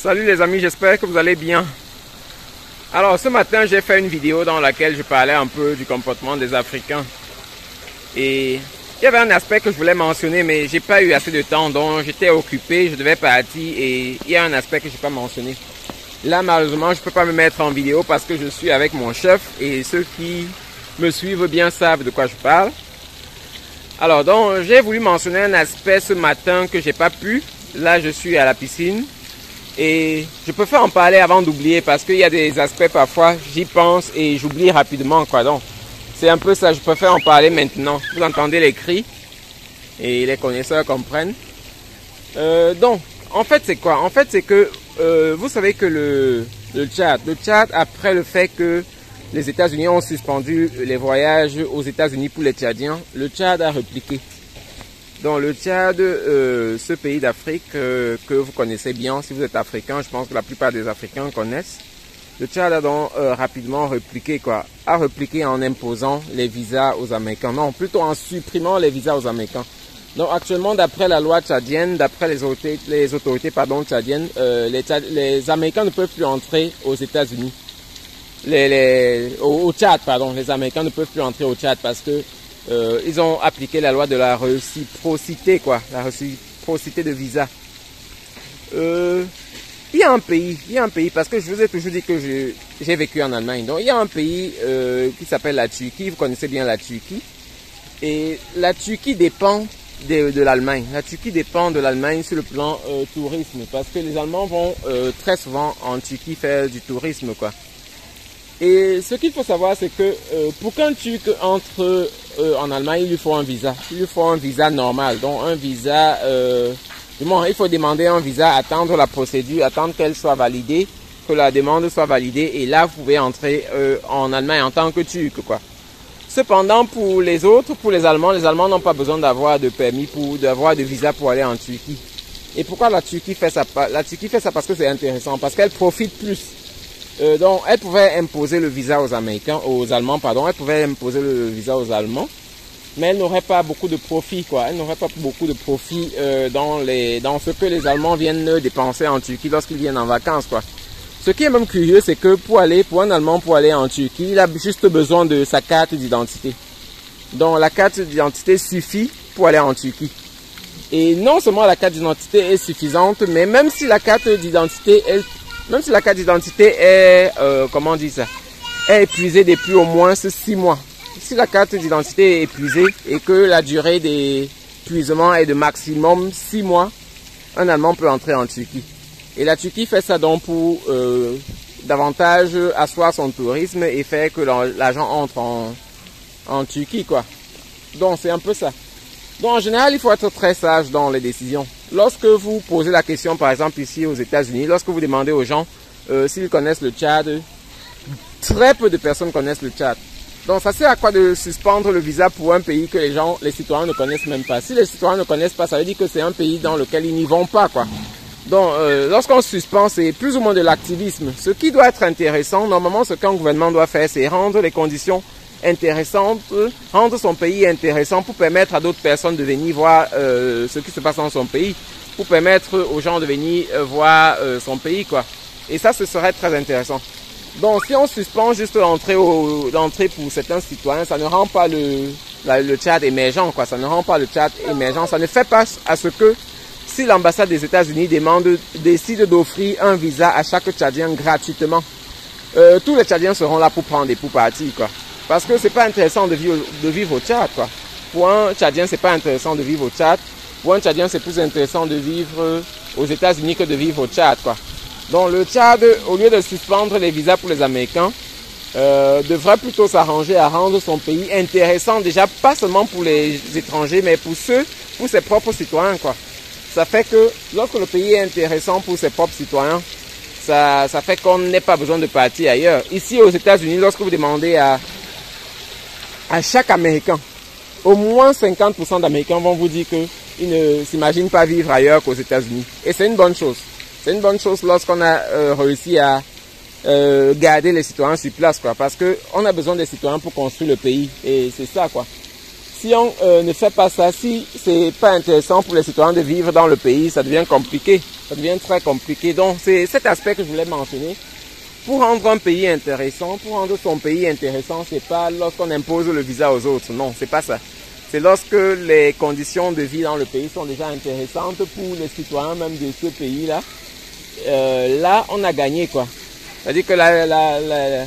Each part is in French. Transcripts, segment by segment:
Salut les amis, j'espère que vous allez bien. Alors ce matin j'ai fait une vidéo dans laquelle je parlais un peu du comportement des Africains. Et il y avait un aspect que je voulais mentionner mais j'ai pas eu assez de temps, donc j'étais occupé, je devais partir et il y a un aspect que j'ai pas mentionné. Là malheureusement je peux pas me mettre en vidéo parce que je suis avec mon chef et ceux qui me suivent bien savent de quoi je parle. Alors donc j'ai voulu mentionner un aspect ce matin que j'ai pas pu. Là je suis à la piscine. Et je préfère en parler avant d'oublier parce qu'il y a des aspects parfois, j'y pense et j'oublie rapidement quoi. Donc c'est un peu ça, je préfère en parler maintenant. Vous entendez les cris et les connaisseurs comprennent. Donc en fait c'est quoi? En fait c'est que vous savez que le Tchad après le fait que les États-Unis ont suspendu les voyages aux États-Unis pour les Tchadiens, le Tchad a répliqué. Donc le Tchad, ce pays d'Afrique que vous connaissez bien, si vous êtes africain, je pense que la plupart des Africains connaissent. Le Tchad a donc rapidement répliqué quoi, a répliqué en imposant les visas aux Américains, non plutôt en supprimant les visas aux Américains. Donc actuellement d'après la loi tchadienne, d'après les autorités tchadiennes, les Américains ne peuvent plus entrer aux États-Unis. Au Tchad, pardon, les Américains ne peuvent plus entrer au Tchad parce que ils ont appliqué la loi de la réciprocité, quoi, la réciprocité de visa. Il y a un pays, parce que je vous ai toujours dit que j'ai vécu en Allemagne. Donc il y a un pays qui s'appelle la Turquie, vous connaissez bien la Turquie. Et la Turquie dépend de l'Allemagne. La Turquie dépend de l'Allemagne sur le plan tourisme, parce que les Allemands vont très souvent en Turquie faire du tourisme, quoi. Et ce qu'il faut savoir, c'est que pour qu'un Turc entre en Allemagne, il lui faut un visa. Il lui faut un visa normal. Donc un visa, il faut demander un visa, attendre la procédure, attendre qu'elle soit validée, que la demande soit validée. Et là, vous pouvez entrer en Allemagne en tant que Turc, quoi. Cependant, pour les autres, pour les Allemands n'ont pas besoin d'avoir de permis, d'avoir de visa pour aller en Turquie. Et pourquoi la Turquie fait ça? La Turquie fait ça parce que c'est intéressant, parce qu'elle profite plus. Donc, elle pouvait imposer le visa aux Allemands, pardon. Elle pouvait imposer le visa aux Allemands, mais elle n'aurait pas beaucoup de profit, quoi. Elle n'aurait pas beaucoup de profit dans ce que les Allemands viennent dépenser en Turquie lorsqu'ils viennent en vacances, quoi. Ce qui est même curieux, c'est que pour un Allemand pour aller en Turquie, il a juste besoin de sa carte d'identité. Donc, la carte d'identité suffit pour aller en Turquie. Et non seulement la carte d'identité est suffisante, mais même si la carte d'identité est, est épuisée depuis au moins 6 mois. Si la carte d'identité est épuisée et que la durée d'épuisement est de maximum 6 mois, un Allemand peut entrer en Turquie. Et la Turquie fait ça donc pour davantage asseoir son tourisme et faire que l'argent entre en Turquie, quoi. Donc c'est un peu ça. Donc en général, il faut être très sage dans les décisions. Lorsque vous posez la question, par exemple ici aux États-Unis, lorsque vous demandez aux gens s'ils connaissent le Tchad, très peu de personnes connaissent le Tchad. Donc ça sert à quoi de suspendre le visa pour un pays que les citoyens ne connaissent même pas? Si les citoyens ne connaissent pas, ça veut dire que c'est un pays dans lequel ils n'y vont pas, quoi. Donc lorsqu'on suspend, c'est plus ou moins de l'activisme. Ce qui doit être intéressant, normalement ce qu'un gouvernement doit faire, c'est rendre les conditions intéressante, rendre son pays intéressant pour permettre à d'autres personnes de venir voir ce qui se passe dans son pays, pour permettre aux gens de venir voir son pays, quoi. Et ça, ce serait très intéressant. Donc, si on suspend juste l'entrée pour certains citoyens, ça ne rend pas le Tchad émergent, quoi. Ça ne rend pas le Tchad émergent. Ça ne fait pas à ce que si l'ambassade des États-Unis décide d'offrir un visa à chaque Tchadien gratuitement, tous les Tchadiens seront là pour prendre et pour partir, quoi. Parce que c'est pas intéressant de vivre au Tchad, quoi. Pour un Tchadien, c'est pas intéressant de vivre au Tchad. Pour un Tchadien, c'est plus intéressant de vivre aux États-Unis que de vivre au Tchad, quoi. Donc le Tchad, au lieu de suspendre les visas pour les Américains, devrait plutôt s'arranger à rendre son pays intéressant, déjà pas seulement pour les étrangers, mais pour ses propres citoyens, quoi. Ça fait que lorsque le pays est intéressant pour ses propres citoyens, ça fait qu'on n'ait pas besoin de partir ailleurs. Ici aux États-Unis, lorsque vous demandez à chaque Américain, au moins 50% d'Américains vont vous dire qu'ils ne s'imaginent pas vivre ailleurs qu'aux États-Unis. Et c'est une bonne chose. C'est une bonne chose lorsqu'on a réussi à garder les citoyens sur place, quoi. Parce qu'on a besoin des citoyens pour construire le pays. Et c'est ça, quoi. si on ne fait pas ça, si c'est pas intéressant pour les citoyens de vivre dans le pays, ça devient compliqué. Ça devient très compliqué. Donc c'est cet aspect que je voulais mentionner. Pour rendre un pays intéressant, pour rendre son pays intéressant, c'est pas lorsqu'on impose le visa aux autres. Non, c'est pas ça. C'est lorsque les conditions de vie dans le pays sont déjà intéressantes pour les citoyens même de ce pays-là. Là, on a gagné quoi. C'est-à-dire que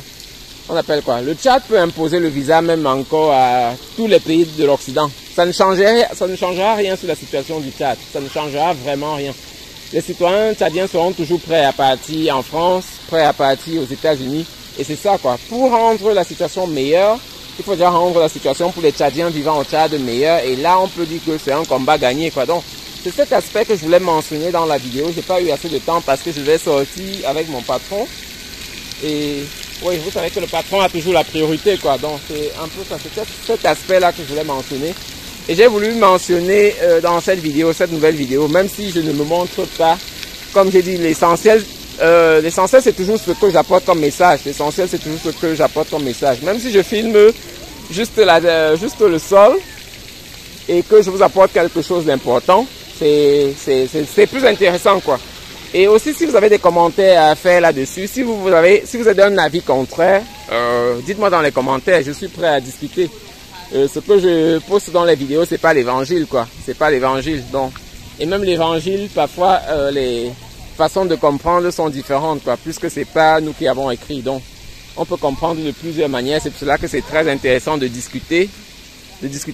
on appelle quoi? Le Tchad peut imposer le visa même encore à tous les pays de l'Occident. Ça ne changera rien sur la situation du Tchad. Ça ne changera vraiment rien. Les citoyens tchadiens seront toujours prêts à partir en France, prêts à partir aux États-Unis. Et c'est ça quoi. Pour rendre la situation meilleure, il faut déjà rendre la situation pour les Tchadiens vivant au Tchad meilleure. Et là, on peut dire que c'est un combat gagné quoi. Donc, c'est cet aspect que je voulais mentionner dans la vidéo. J'ai pas eu assez de temps parce que je vais sortir avec mon patron. Et oui, vous savez que le patron a toujours la priorité quoi. Donc, c'est un peu ça. C'est cet aspect-là que je voulais mentionner. Et j'ai voulu mentionner dans cette vidéo, cette nouvelle vidéo, même si je ne me montre pas, comme j'ai dit, l'essentiel c'est toujours ce que j'apporte comme message. L'essentiel c'est toujours ce que j'apporte comme message. Même si je filme juste le sol et que je vous apporte quelque chose d'important, c'est plus intéressant quoi. Et aussi si vous avez des commentaires à faire là-dessus, si vous avez un avis contraire, dites-moi dans les commentaires, je suis prêt à discuter. Ce que je poste dans les vidéos, c'est pas l'évangile quoi, c'est pas l'évangile. Donc, et même l'évangile, parfois les façons de comprendre sont différentes quoi, puisque c'est pas nous qui avons écrit. Donc, on peut comprendre de plusieurs manières. C'est pour cela que c'est très intéressant de discuter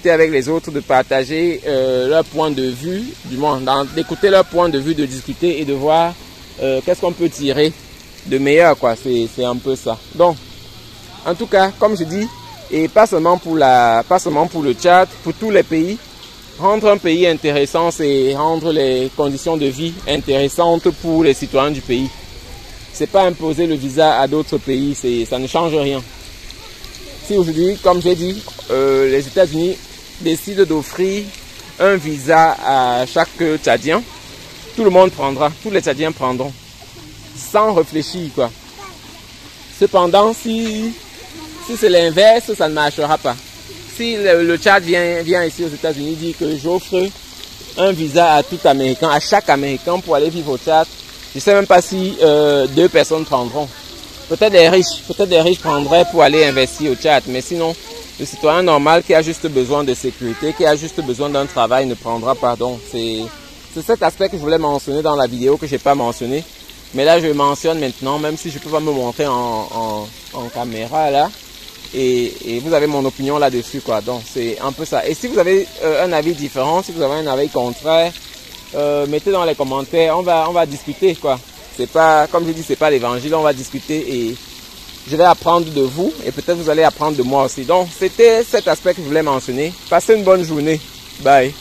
avec les autres, de partager leur point de vue, du moins d'écouter leur point de vue, de discuter et de voir qu'est-ce qu'on peut tirer de meilleur quoi. C'est un peu ça. Donc, en tout cas, comme je dis. Et pas seulement pour le Tchad, pour tous les pays. Rendre un pays intéressant, c'est rendre les conditions de vie intéressantes pour les citoyens du pays. C'est pas imposer le visa à d'autres pays, ça ne change rien. Si aujourd'hui, comme j'ai dit, les États-Unis décident d'offrir un visa à chaque Tchadien, tout le monde prendra, tous les Tchadiens prendront, sans réfléchir quoi. Cependant, si c'est l'inverse, ça ne marchera pas. Si le Tchad vient ici aux États-Unis dit que j'offre un visa à tout Américain, à chaque Américain pour aller vivre au Tchad, je ne sais même pas si 2 personnes prendront. Peut-être des riches prendraient pour aller investir au Tchad, mais sinon, le citoyen normal qui a juste besoin de sécurité, qui a juste besoin d'un travail ne prendra pas. Donc, c'est cet aspect que je voulais mentionner dans la vidéo que je n'ai pas mentionné. Mais là, je le mentionne maintenant, même si je ne peux pas me montrer en caméra là. Et vous avez mon opinion là-dessus quoi. Donc c'est un peu ça. Et si vous avez un avis différent, si vous avez un avis contraire, mettez dans les commentaires. On va discuter quoi. C'est pas, comme je dis, c'est pas l'évangile. On va discuter et je vais apprendre de vous et peut-être vous allez apprendre de moi aussi. Donc c'était cet aspect que je voulais mentionner. Passez une bonne journée. Bye.